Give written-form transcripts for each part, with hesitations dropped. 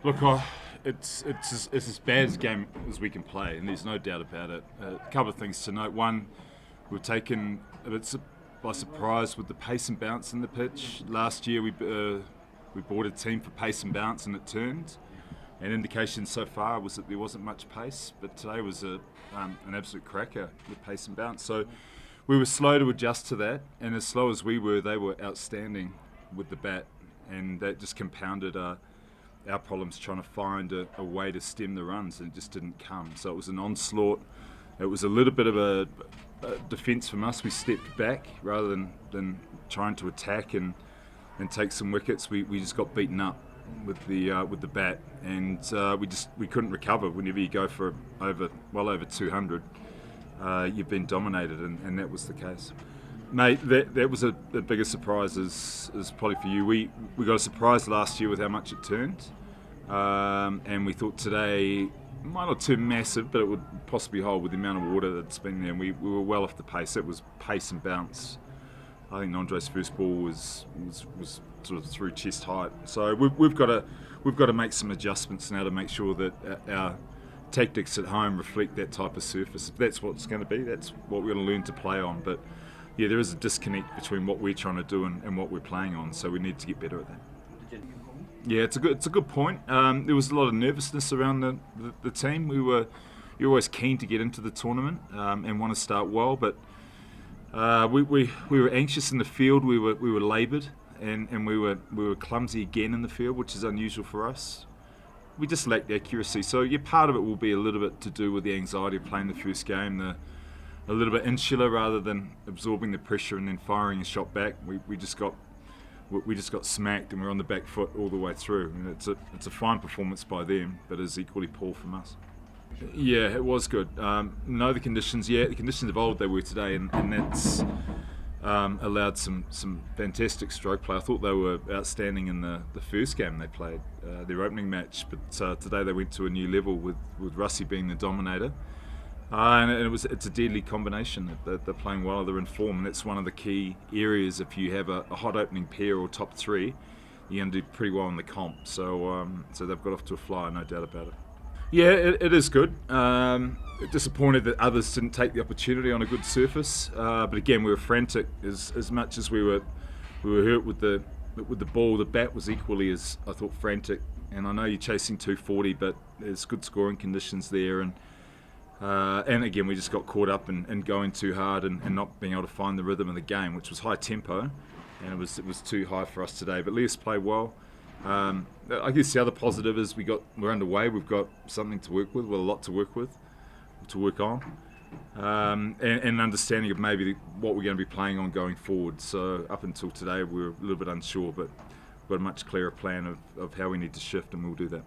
Look, it's as bad a game as we can play, and there's no doubt about it. A couple of things to note. One, we're taken a bit by surprise with the pace and bounce in the pitch. Last year we bought a team for pace and bounce, and it turned. And indication so far was that there wasn't much pace, but today was an absolute cracker with pace and bounce. So we were slow to adjust to that, and as slow as we were, they were outstanding with the bat, and that just compounded our problems trying to find a way to stem the runs, and it just didn't come. So it was an onslaught. It was a little bit of a defence from us. We stepped back rather than trying to attack and take some wickets. We just got beaten up with the bat, and we couldn't recover. Whenever you go for well over 200, you've been dominated, and that was the case. Mate, that was a bigger surprise as probably for you. We got a surprise last year with how much it turned, and we thought today might not turn massive, but it would possibly hold with the amount of water that's been there. And we were well off the pace. It was pace and bounce. I think Andre's first ball was sort of through chest height. So we've got to make some adjustments now to make sure that our tactics at home reflect that type of surface. If that's what it's going to be, that's what we're going to learn to play on. But yeah, there is a disconnect between what we're trying to do and what we're playing on, so we need to get better at that. Yeah, it's a good point. There was a lot of nervousness around the team. You're always keen to get into the tournament and want to start well, but we were anxious in the field. We were laboured, and we were clumsy again in the field, which is unusual for us. We just lacked accuracy. So yeah, part of it will be a little bit to do with the anxiety of playing the first game, a little bit insular rather than absorbing the pressure and then firing a shot back. We just got smacked, and we're on the back foot all the way through. And it's a fine performance by them, but it's equally poor from us. Yeah, it was good. No, the conditions of old they were today, and that's allowed some fantastic stroke play. I thought they were outstanding in the first game they played, their opening match, but today they went to a new level with Russie being the dominator. And it's a deadly combination. They're playing well, they're in form, and that's one of the key areas. If you have a hot opening pair or top three, you're going to do pretty well in the comp. So they've got off to a flyer, no doubt about it. Yeah, it is good. Disappointed that others didn't take the opportunity on a good surface, but again we were frantic as much as we were hurt with the ball. The bat was equally as, I thought, frantic. And I know you're chasing 240, but there's good scoring conditions there, and again we just got caught up in going too hard and not being able to find the rhythm of the game, which was high tempo, and it was too high for us today. But Leas played well. I guess the other positive is we're underway. We've got something to work with, a lot to work on, and an understanding of maybe what we're going to be playing on going forward. So up until today, we were a little bit unsure, but we've got a much clearer plan of how we need to shift, and we'll do that.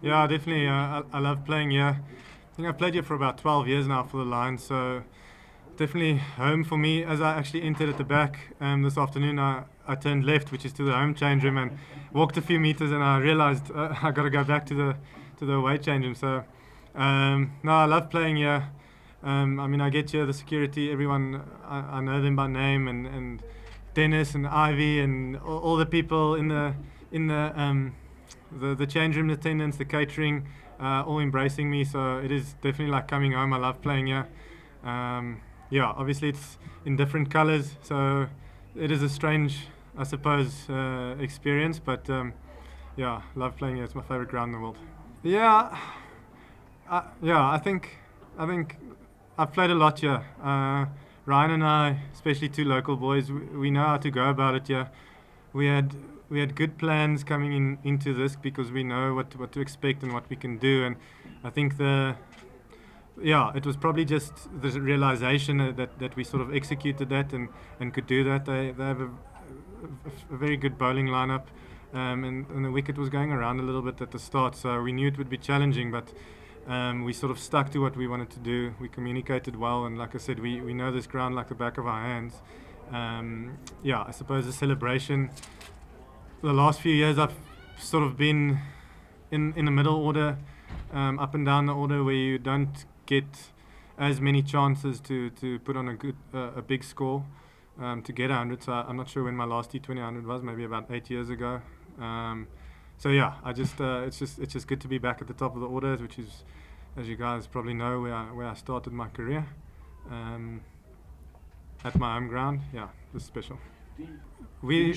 Yeah, definitely. I love playing here. I think I've played here for about 12 years now for the Lions, so definitely home for me. As I actually entered at the back this afternoon, I turned left, which is to the home change room, and walked a few meters, and I realised I got to go back to the away change room. So no, I love playing here. I mean, I get here, the security, everyone, I know them by name, and Dennis and Ivy and all the people in the change room attendants, the catering, all embracing me. So it is definitely like coming home. I love playing here. Yeah, obviously it's in different colours, so it is a strange, I suppose, experience. But yeah, love playing here. It's my favourite ground in the world. Yeah, I think I've played a lot here. Ryan and I, especially two local boys, we know how to go about it here. We had good plans coming into this because we know what to expect and what we can do, and I think it was probably just the realization that we sort of executed that and could do that. They have a very good bowling lineup, and the wicket was going around a little bit at the start, so we knew it would be challenging, but we sort of stuck to what we wanted to do. We communicated well, and like I said, we know this ground like the back of our hands. I suppose the celebration, the last few years I've sort of been in the middle order, up and down the order, where you don't get as many chances to put on a big score, to get 100. So I'm not sure when my last T20 100 was, maybe about 8 years ago. so yeah, it's just good to be back at the top of the orders, which is, as you guys probably know, where I started my career, at my home ground. Yeah, it's special. We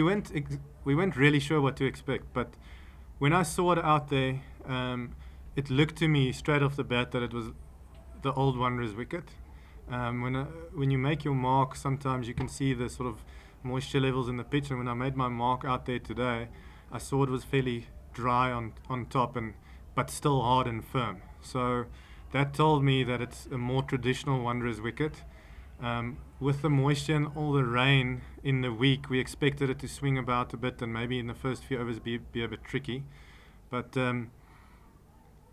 weren't really sure what to expect, but when I saw it out there, it looked to me straight off the bat that it was the old Wanderers wicket. When you make your mark, sometimes you can see the sort of moisture levels in the pitch, and when I made my mark out there today, I saw it was fairly dry on top, but still hard and firm. So that told me that it's a more traditional Wanderers wicket. With the moisture and all the rain in the week, we expected it to swing about a bit and maybe in the first few overs be a bit tricky. But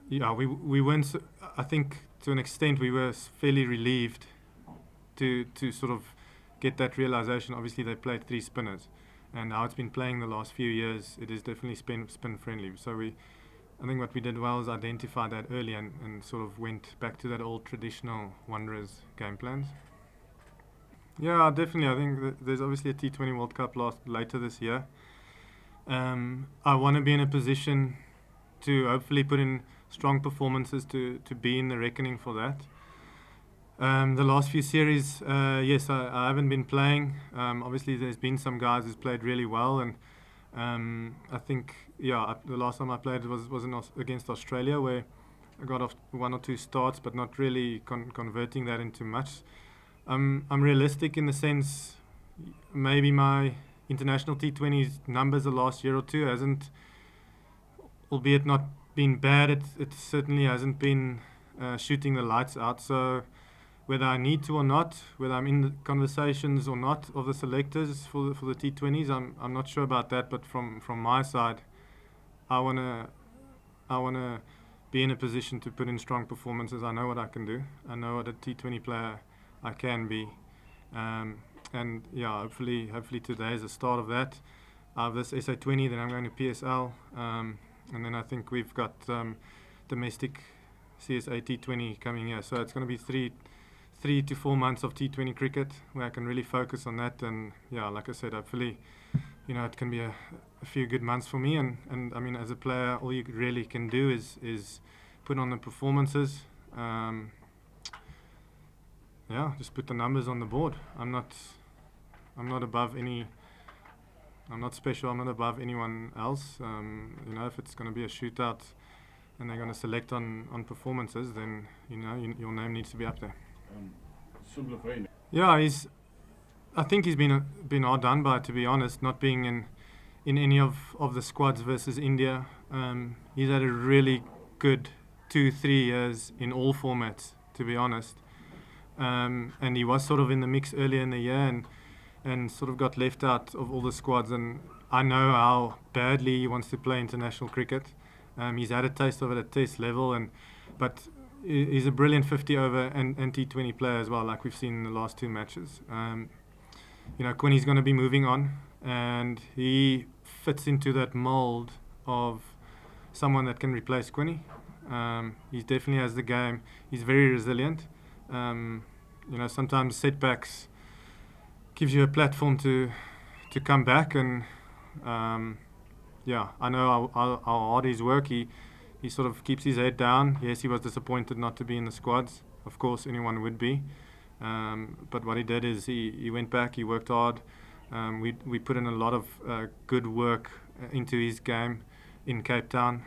yeah, we weren't. I think to an extent we were fairly relieved to sort of get that realization. Obviously, they played 3 spinners, and how it's been playing the last few years, it is definitely spin friendly. So I think what we did well is identify that early and sort of went back to that old traditional Wanderers game plans. Yeah, definitely. I think there's obviously a T20 World Cup later this year. I want to be in a position to hopefully put in strong performances to be in the reckoning for that. The last few series, yes, I haven't been playing. Obviously, there's been some guys who's played really well, and I think, yeah, the last time I played was against Australia, where I got off 1 or 2 starts, but not really converting that into much. I'm realistic in the sense, maybe my international T20s numbers the last year or two hasn't, albeit not been bad, it certainly hasn't been shooting the lights out. So whether I need to or not, whether I'm in the conversations or not of the selectors for the T20s, I'm not sure about that. But from my side, I wanna be in a position to put in strong performances. I know what I can do. I know what a T20 player I can be, and yeah, hopefully today is the start of that. I have this SA20, then I'm going to PSL, and then I think we've got domestic CSA T20 coming here. So it's going to be 3 to 4 months of T20 cricket where I can really focus on that. And yeah, like I said, hopefully, it can be a few good months for me. And I mean, as a player, all you really can do is put on the performances. Yeah, just put the numbers on the board. I'm not above any. I'm not special. I'm not above anyone else. If it's going to be a shootout and they're going to select on performances, then your name needs to be up there. Yeah, I think he's been hard done by, to be honest, not being in any of the squads versus India. He's had a really good 2-3 years in all formats, to be honest. And he was sort of in the mix earlier in the year and sort of got left out of all the squads. And I know how badly he wants to play international cricket. He's had a taste of it at test level, but he's a brilliant 50 over and T20 player as well, like we've seen in the last 2 matches. Quinny's going to be moving on, and he fits into that mold of someone that can replace Quinny. He definitely has the game. He's very resilient. Sometimes setbacks gives you a platform to come back, and yeah, I know how hard he's work. He sort of keeps his head down. Yes, he was disappointed not to be in the squads. Of course, anyone would be. But what he did is he went back. He worked hard. We put in a lot of good work into his game in Cape Town.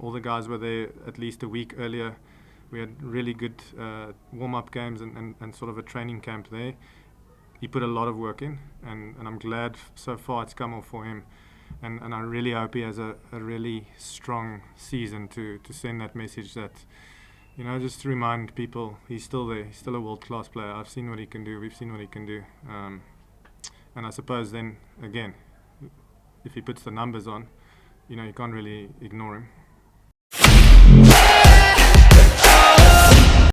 All the guys were there at least a week earlier. We had really good warm-up games and sort of a training camp there. He put a lot of work in, and I'm glad so far it's come off for him. And I really hope he has a really strong season to send that message that, just to remind people he's still there. He's still a world-class player. I've seen what he can do. We've seen what he can do. And I suppose then, again, if he puts the numbers on, you can't really ignore him.